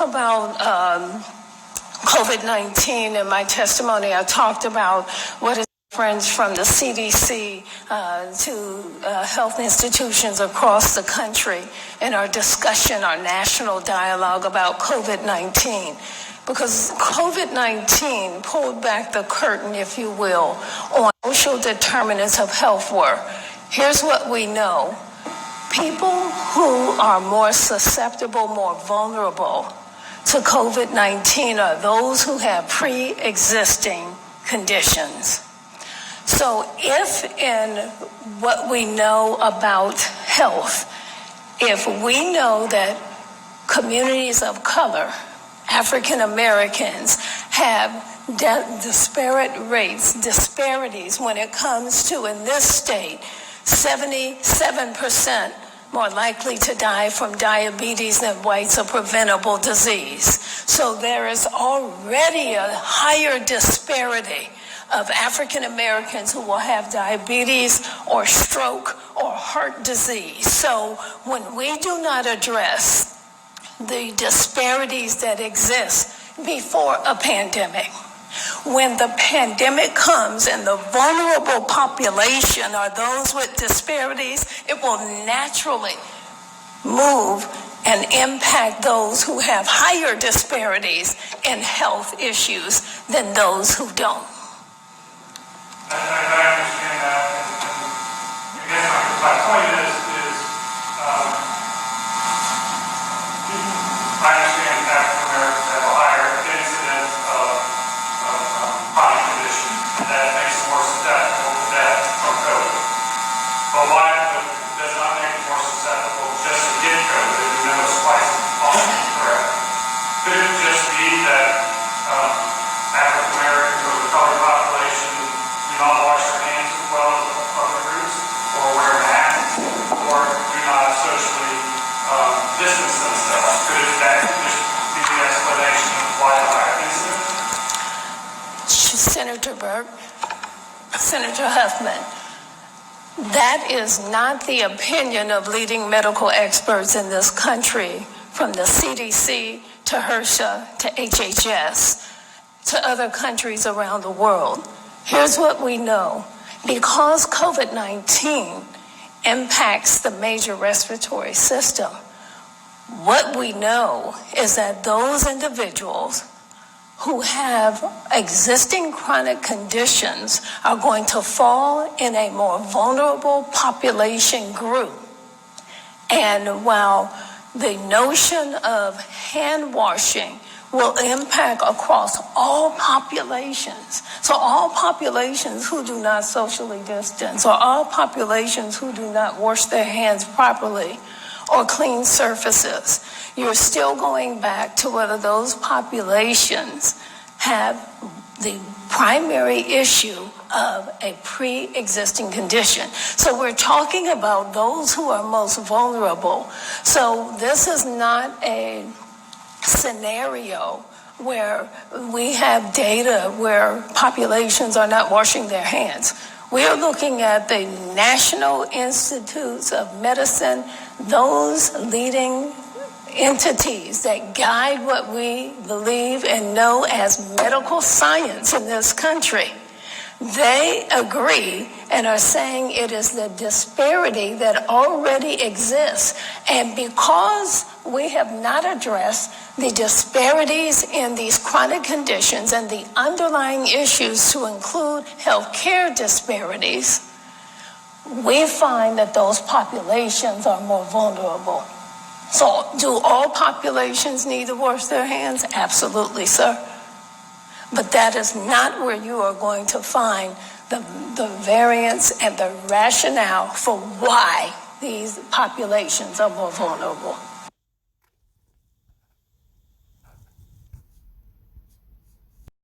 about COVID-19 in my testimony, I talked about what is different from the CDC to health institutions across the country in our discussion, our national dialogue about COVID-19. Because COVID-19 pulled back the curtain, if you will, on social determinants of health work. Here's what we know. People who are more susceptible, more vulnerable to COVID-19 are those who have pre-existing conditions. So if in what we know about health, if we know that communities of color, African Americans, have disparities when it comes to, in this state, 77% more likely to die from diabetes than whites, a preventable disease. So there is already a higher disparity of African Americans who will have diabetes or stroke or heart disease. So when we do not address the disparities that exist before a pandemic, when the pandemic comes and the vulnerable population are those with disparities, it will naturally move and impact those who have higher disparities in health issues than those who don't. I understand that. I guess my point is I understand African Americans have a higher incidence of chronic conditions, and that makes them more susceptible to death from COVID. But why does not make them more susceptible just to get COVID? We know it's twice as often, correct? Could it just be that African Americans or the colored population do not wash their hands as well as other groups, or wear masks, or do not socially distance themselves? Could that just be the explanation of why the higher incidence? Senator Burke, Senator Huffman, that is not the opinion of leading medical experts in this country, from the CDC to HRSA to HHS to other countries around the world. Here's what we know. Because COVID-19 impacts the major respiratory system, what we know is that those individuals who have existing chronic conditions are going to fall in a more vulnerable population group. And while the notion of hand washing will impact across all populations, so all populations who do not socially distance, or all populations who do not wash their hands properly or clean surfaces, you're still going back to whether those populations have the primary issue of a pre-existing condition. So we're talking about those who are most vulnerable. So this is not a scenario where we have data where populations are not washing their hands. We're looking at the National Institutes of Medicine, those leading entities that guide what we believe and know as medical science in this country. They agree and are saying it is the disparity that already exists. And because we have not addressed the disparities in these chronic conditions and the underlying issues to include healthcare disparities, we find that those populations are more vulnerable. So do all populations need to wash their hands? Absolutely, sir. But that is not where you are going to find the variance and the rationale for why these populations are more vulnerable.